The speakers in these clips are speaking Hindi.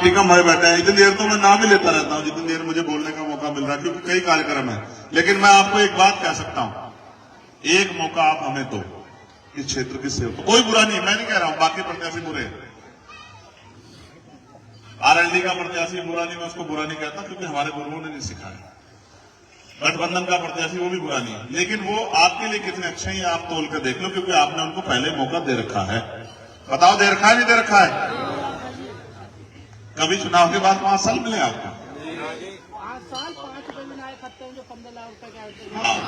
टीका भाई बैठे हैं, इतनी देर तो मैं नाम ही लेता रहता हूँ जितनी देर मुझे बोलने का मौका मिल रहा है, क्योंकि कई कार्यक्रम है। लेकिन मैं आपको एक बात कह सकता हूँ, एक मौका आप हमें दो इस क्षेत्र की सेवा। कोई बुरा नहीं, मैं नहीं कह रहा हूं बाकी प्रत्याशी बुरे हैं, आरएलडी का प्रत्याशी बुरा नहीं, मैं उसको बुरा नहीं कहता, क्योंकि हमारे गुरुओं ने नहीं सिखाया। गठबंधन का प्रत्याशी वो भी बुरा नहीं है, लेकिन वो आपके लिए कितने अच्छे हैं आप तोल कर देख लो, क्योंकि आपने उनको पहले मौका दे रखा है। बताओ दे रखा है नहीं दे रखा है? कभी चुनाव के बाद 5 साल मिले आपको? 5 साल 5 रुपए में आए खत्ते हैं जो 15 लाख रुपए के।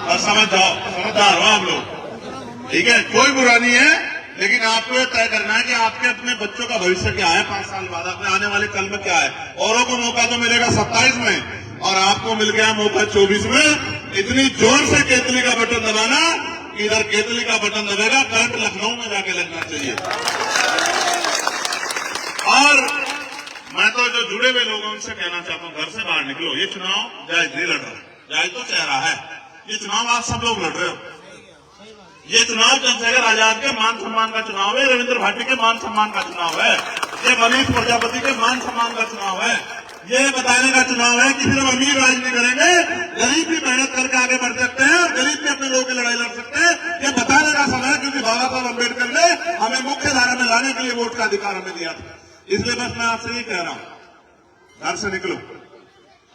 बस समझ जाओ, समझदार हो आप लोग, ठीक है? कोई बुरा नहीं है, लेकिन आपको ये तय करना है कि आपके अपने बच्चों का भविष्य क्या है 5 साल बाद, अपने आने वाले कल में क्या है। औरों को मौका तो मिलेगा 27 में और आपको मिल गया मौका 24 में। इतनी जोर से केतली का बटन दबाना, इधर केतली का बटन दबेगा, करंट लखनऊ में जाके लगना चाहिए। और मैं तो जो जुड़े हुए लोगों उनसे कहना चाहता हूं, घर से बाहर निकलो। ये चुनाव जायज नहीं लड़ रहा, जायज तो चेहरा है, ये चुनाव आप सब लोग लड़ रहे हो। ये चुनाव चंद्रशेखर आजाद के मान सम्मान का चुनाव है, रविंद्र भाटी के मान सम्मान का चुनाव है, ये मनीष प्रजापति के मान सम्मान का चुनाव है। ये बताने का चुनाव है कि सिर्फ अमीर राज नहीं करेंगे, गरीब भी मेहनत करके आगे बढ़ सकते हैं और गरीब भी अपने लोगों की लड़ाई लड़ सकते हैं। ये बताने का समय है, क्योंकि बाबा साहब अम्बेडकर ने हमें मुख्य धारा में लाने के लिए वोट का अधिकार हमें दिया था। इसलिए बस मैं आपसे ये कह रहा हूं, घर से निकलो।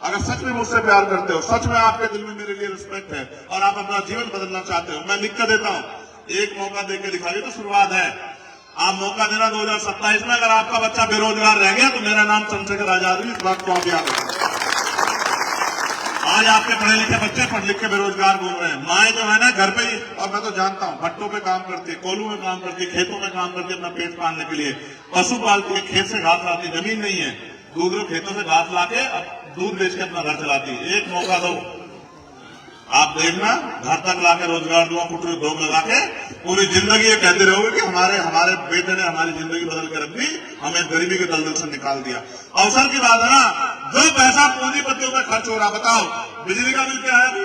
अगर सच में मुझसे प्यार करते हो, सच में आपके दिल में मेरे लिए रिस्पेक्ट है और आप अपना जीवन बदलना चाहते हो, मैं लिख कर देता हूं, एक मौका देकर दिखाइए तो शुरुआत है। आप मौका देना 2027 में। अगर आपका बच्चा बेरोजगार रह गया तो मेरा नाम चंद्रशेखर आजाद है, इस बात को आप याद रखें। आज आपके पढ़े लिखे बच्चे पढ़ लिख के बेरोजगार घूम रहे हैं। माए जो है ना घर पे ही, और मैं तो जानता हूं भट्टों पे काम करती है, कोलू में काम करती है, खेतों में काम करती है, अपना पेट पालने के लिए पशु पालती है, खेत से घास लाती है, जमीन नहीं है, दूसरों खेतों से घास लाके दूध बेच के अपना घर चलाती है। एक मौका दो, आप देखना, घर तक लाके रोजगार दूंगा, कुछ उद्योग लगा के पूरी जिंदगी ये कहते रहोगे कि हमारे बेटे ने हमारी जिंदगी बदल के रख दी, हमें गरीबी के दलदल से निकाल दिया। अवसर की बात है ना, जो पैसा पूंजीपतियों में खर्च हो रहा, बताओ बिजली का बिल क्या है अभी?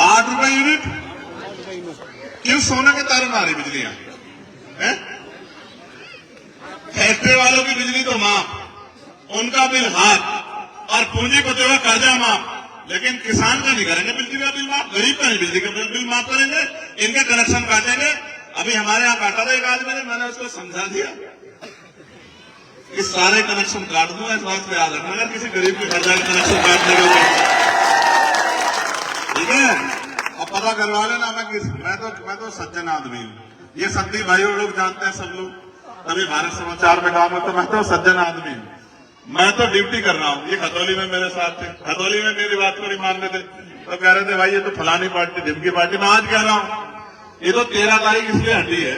8 रुपए यूनिट। क्यों? सोने के तारे मारी बिजलियां है? फैक्ट्री वालों की बिजली तो माफ, उनका बिल हाथ, और पूंजीपतियों का कर्जा माफ, लेकिन किसान का नहीं करेंगे बिजली का बिल माफ, गरीब का नहीं बिजली का बिल माफ करेंगे, इनके कनेक्शन काटेंगे। अभी हमारे यहाँ काटा था एक आदमी ने, मैंने उसको समझा दिया कि सारे कनेक्शन काट दूंगा, इस बात को याद रखना, अगर किसी गरीब के घर जाकर कनेक्शन काटने का, ठीक है? अब पता करवा लेना, मैं तो सज्जन आदमी हूँ, ये सत्ती भाई लोग जानते हैं सब लोग, तभी भारत समाचार में काम है, तो मैं तो सज्जन आदमी हूँ, मैं तो ड्यूटी कर रहा हूँ। ये खतौली में मेरे साथ थे, खतौली में मेरी बात को नहीं मान रहे थे, तो कह रहे थे भाई ये तो फलानी पार्टी ढिमकी पार्टी। मैं आज कह रहा हूँ ये तो 13 तारीख इसलिए हटी है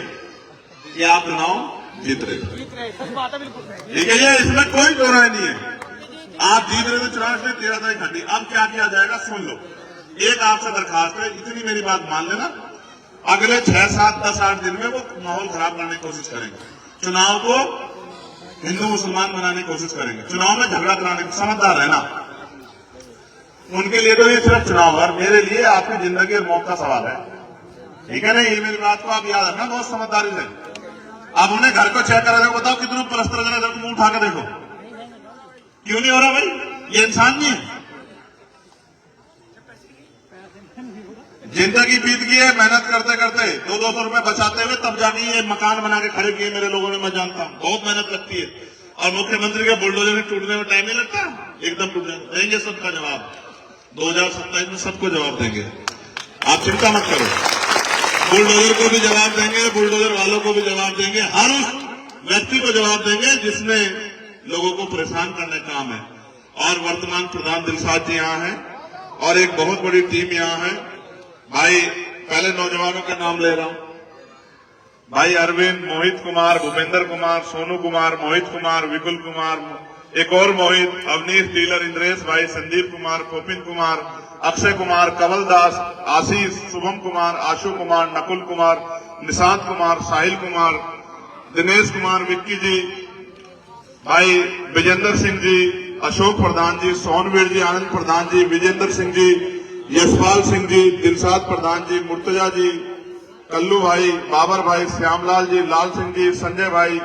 कि आप चुनाव जीत रहे, ठीक है? ये इसमें कोई दो राय नहीं है, आप जीत रहे थे चुनाव, इसलिए 13 तारीख हटी। अब क्या किया जाएगा सुन लो, एक आपसे दरखास्त है, इतनी मेरी बात मान लेना, अगले 6, 7, 10, 8 दिन में वो माहौल खराब करने की कोशिश करेंगे, चुनाव को हिंदू मुसलमान बनाने की कोशिश करेंगे, चुनाव में झगड़ा कराने की, समझदार है ना? उनके लिए तो ये सिर्फ चुनाव है, मेरे लिए आपकी जिंदगी और मौत का सवाल है, ठीक है ना? ये मेरी बात को आप याद रखना बहुत समझदारी से। आप उन्हें घर को चेक करा देखो, बताओ कितनों प्लस्तर जरा मुंह उठा के देखो, क्यों नहीं हो रहा भाई? ये इंसान नहीं है? जिंदगी बीत गई है मेहनत करते करते, 200 रुपए बचाते हुए, तब जाके ये मकान बना के खड़े किए मेरे लोगों ने, मैं जानता हूं बहुत मेहनत लगती है। और मुख्यमंत्री के बुलडोजर टूटने में टाइम नहीं लगता, एकदम टूट जाएंगे, देंगे सबका जवाब, 2027 में सबको जवाब देंगे, आप चिंता मत करो। बुलडोजर को भी जवाब देंगे, बुलडोजर वालों को भी जवाब देंगे, हर उस व्यक्ति को जवाब देंगे जिसने लोगों को परेशान करने का काम है। और वर्तमान प्रधान दिलशाद जी यहाँ है और एक बहुत बड़ी टीम यहाँ है। भाई पहले नौजवानों का नाम ले रहा हूं, भाई अरविंद, मोहित कुमार, भूपेंद्र कुमार, सोनू कुमार, मोहित कुमार, विपुल कुमार, एक और मोहित, अवनीश डीलर, इंद्रेश भाई, संदीप कुमार, कोपिन कुमार, अक्षय कुमार, कमल दास, आशीष, शुभम कुमार, आशु कुमार, नकुल कुमार, निशांत कुमार, साहिल कुमार, दिनेश कुमार, विक्की जी, भाई विजेंद्र सिंह जी, अशोक प्रधान जी, सोनवीर जी, आनंद प्रधान जी, विजेंद्र सिंह जी, यशपाल सिंह जी, दिलशाद प्रधान जी, मुर्तजा जी, कल्लू भाई, बाबर भाई, श्यामलाल जी, लाल सिंह जी, संजय भाई,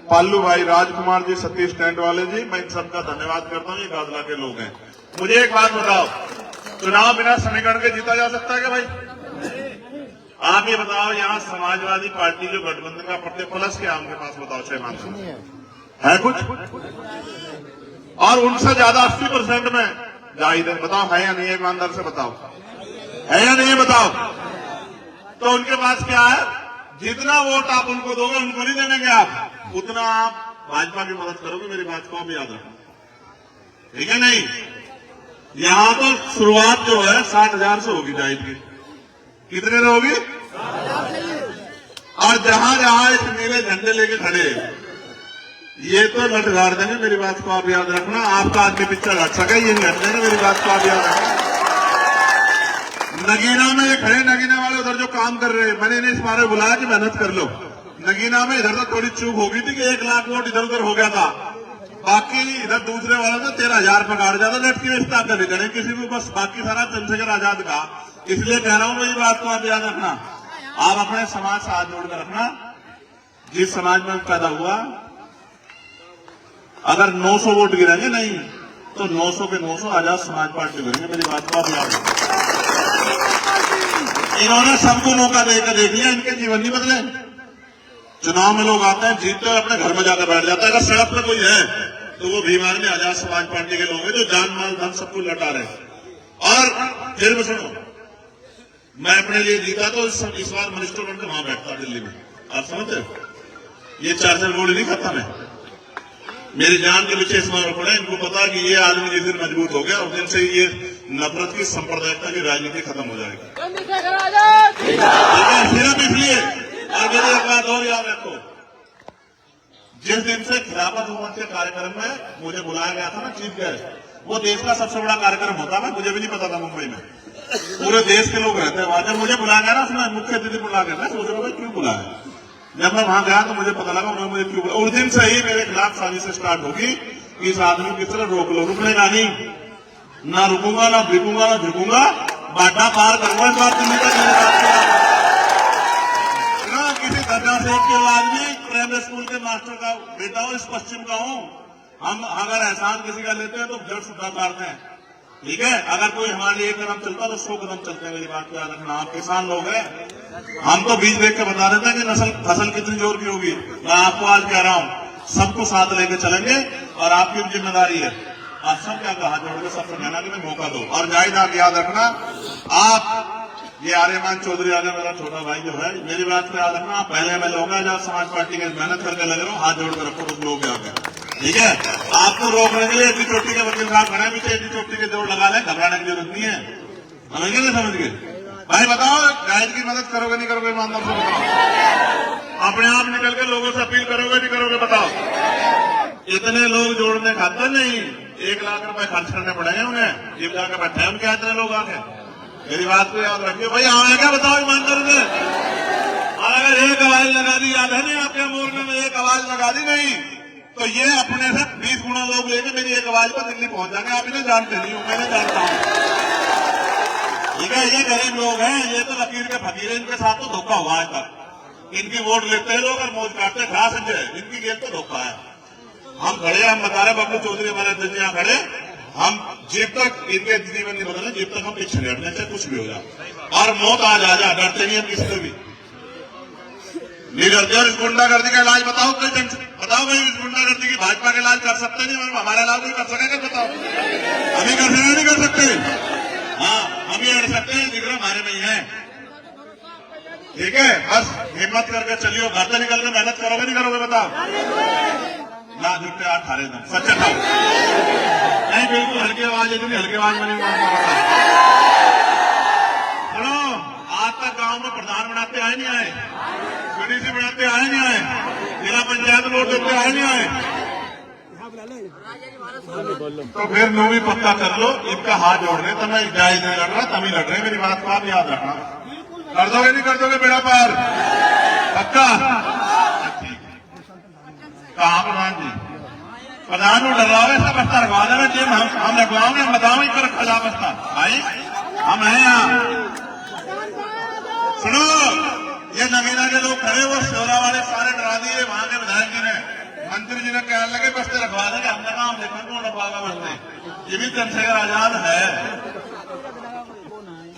पालू भाई, राजकुमार जी, सतीश टेंट वाले जी, मैं इन सबका धन्यवाद करता हूँ। ये गाजला के लोग हैं। मुझे एक बात बताओ, चुनाव बिना समीकरण के जीता जा सकता है क्या भाई? आप ये बताओ, यहाँ समाजवादी पार्टी जो गठबंधन का पड़ते प्लस क्या आपके पास बताओ? 6 मानसिक है कुछ, और उनसे ज्यादा 80% में जाहिद है। बताओ है या नहीं? एक ईमानदार से बताओ, है या नहीं बताओ? तो उनके पास क्या है? जितना वोट आप उनको दोगे उनको नहीं देंगे आप, उतना आप भाजपा की मदद करोगे। मेरी बात को आप याद रखो, ठीक है? नहीं, यहां तो शुरुआत जो है 60,000 से होगी जाहिद की। कितने से होगी? और जहां जहां इस नीले झंडे लेके खड़े, ये तो लट गाड़ देंगे। मेरी बात को आप याद रखना। आपका आदमी पिक्चर हट सके, ये नहीं हट देंगे। मेरी बात को आप याद रखना। नगीना में ये खड़े, नगीना वाले उधर जो काम कर रहे हैं, मैंने इन्हें इस बारे में बुलाया कि मेहनत कर लो। नगीना में इधर तो थोड़ी चूक हो गई थी कि 1 लाख वोट इधर उधर हो गया था, बाकी इधर दूसरे वाले तो 13,000 पर काट जाता। लटकी रिश्ता कर देते किसी को, बस बाकी सारा चंद्रशेखर आजाद का। इसलिए कह रहा हूं, मेरी बात को आप याद रखना। आप अपने समाज से हाथ जोड़कर रखना। जिस समाज में पैदा हुआ, अगर 900 वोट गिरेंगे नहीं तो 900 के 900 आजाद समाज पार्टी गिरेंगे। मेरी बात को आप याद रखना। इन्होंने सबको मौका देकर देख लिया, इनके जीवन नहीं बदले। चुनाव में लोग आते हैं, जीतते हैं, अपने घर में जाकर बैठ जाता है। अगर सड़क पर कोई है तो वो भीमार में आजाद समाज पार्टी के लोग हैं जो जान माल धन सबको लौटा रहे हैं। और फिर भी सुनो, मैं अपने लिए जीता तो इस बार मिनिस्टर बनकर वहां बैठता दिल्ली में। आप समझते हो? ये 4 गोली नहीं खाता मैं। मेरी जान के पीछे इस बार पड़े। इनको पता कि ये आदमी जिस दिन मजबूत हो गया उस दिन से ये नफरत की, सांप्रदायिकता की राजनीति खत्म हो जाएगी। ठीक है? सिर्फ इसलिए। और मेरी एक बात और याद रखो, जिस दिन से खिलाफत हुकूमत के कार्यक्रम में मुझे बुलाया गया था ना चीफ गेस्ट, वो देश का सबसे बड़ा कार्यक्रम होता है। मुझे भी नहीं पता था, मुंबई में पूरे देश के लोग रहते हैं वहां। जब मुझे बुलाया गया ना, उसमें मुख्य अतिथि बुला गया, सोच रहा भाई क्यों बुलाया। जब मैं वहां गया तो मुझे पता लगा उन्होंने मुझे क्यों बुलाया। उस दिन से ही मेरे खिलाफ साजिश स्टार्ट होगी, इस आदमी की तरह रोक लो। रुकने नहीं, ना रुकूंगा, ना बिकूंगा, ना झुकूंगा, बाटा पार करूंगा इस बात को। किसी दर्जा से के आदमी प्राइमरी स्कूल के मास्टर का बेटा हो, इस पश्चिम का हूं। हम अगर एहसान किसी का लेते हैं तो जड़ सुधा काटते हैं, ठीक है? अगर कोई हमारे लिए 1 कदम चलता तो 100 कदम चलते हैं। मेरी बात को याद रखना। आप किसान लोग हैं, हम तो बीज देख के बता देते हैं कि फसल कितनी जोर की होगी। मैं आपको आज कह रहा हूं, सबको साथ लेके चलेंगे और आपकी जिम्मेदारी है। आप सब क्या कहा जोड़ के सबसे कहना कि मैं मौका दो। और जाहिद आप याद रखना, आप ये आर्यमान चौधरी आगे मेरा छोटा भाई जो है, मेरी बात को याद रखना। आप पहले में लोग हैं जब समाज पार्टी के मेहनत करके लगे रहो, हाथ जोड़कर रखो कुछ लोग आगे, ठीक है? आपको रोकने के लिए एडी चोटी के वकील साहब खड़े, पीछे एडी चोटी के जोड़ लगा लें, घबराने की जरूरत नहीं है। समझ गए नहीं समझ गए? भाई बताओ, जाहिद की मदद करोगे नहीं करोगे? ईमानदार से बताओ। अपने आप निकल के लोगों से अपील करोगे नहीं करोगे? बताओ। इतने लोग जोड़ने खाते नहीं, 1 लाख रुपए खर्च करने पड़ेंगे उन्हें। जीप जाकर बैठे हैं उनके इतने लोग आके। मेरी बात को याद रखिए भाई। आए क्या बताओ ईमानदार से? और अगर एक आवाज लगा दी, याद है नहीं आपके मोर्चे में एक आवाज लगा दी नहीं तो ये अपने से 20 गुना लोग लेके मेरी एक आवाज पर दिल्ली पहुंच जाएंगे। आप इन्हें जानते नहीं हो, मैंने जानता हूं, ठीक है? ये गरीब लोग हैं, ये तो लकीर के फकीर हैं। इनके साथ तो धोखा हुआ है तक। इनकी वोट लेते हैं लोग और मौज काटते हैं। खास संजय, इनकी गेम तो धोखा है। हम खड़े, हम बता रहे, बबलू चौधरी हमारे अध्यक्ष यहाँ खड़े, हम जब तक इनके जीवन नहीं बदले, जब तक हम पीछे नहीं हटने से कुछ भी हो जाए। और मौत आ जा, डरते नहीं हम किसी से भी नहीं डरते। और इस गुंडागर्दी का इलाज बताओ, कोई बताओ भाई, इस गुंडागर्दी की भाजपा का इलाज कर सकते नहीं? हमारा इलाज नहीं कर सकेगा? बताओ। हम ही कर सकते नहीं कर सकते? हाँ, हम ही लड़ सकते हैं, जिक्र हमारे में ही है, ठीक है? बस हिम्मत करके चलियो, घर से निकल के मेहनत करोगे नहीं करोगे? बताओ ना। झुकते हाथ हारे दम, सच्चा था नहीं, बिल्कुल हल्की आवाज, इतनी हल्की आवाज में नहीं। सुनो, आज तक गांव में प्रधान बनाते आए नहीं आए, बीडीसी बनाते आए नहीं आए, जिला पंचायत वोट देते आए नहीं आए, तो फिर नो भी पक्का कर लो। इनका हाथ जोड़ने तो मैं जायज नहीं लड़ रहा, तभी लड़ रहे। मेरी बात को आप याद रखना। कर दोगे नहीं कर दोगे बेड़ा पार? पक्का? कहाँ प्रधान जी? प्रधान को डर रहा है, इसका बस्ता रखवा देना चाहिए। हम रखवाओगे, हम बताओ इस पर रखा जा बस्ता। भाई हम हैं यहाँ। सुनो, ये नगीना के लोग खड़े वो शोरा वाले सारे डरा दिए वहां के विधायक जी ने, मंत्री जी ने कहने लगे बस्ते रखवा देंगे, हमने कहा हम देखो कौन रखवाएगा बस्ते, ये भी चंद्रशेखर आजाद है,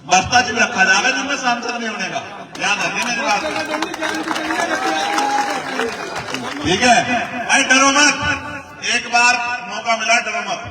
बस्ता जी रखा जाएगा जिनमें सांसद नहीं होने का, याद रखिए मेरी बात। ठीक है भाई, डरो मत, एक बार मौका मिला, डरो मत।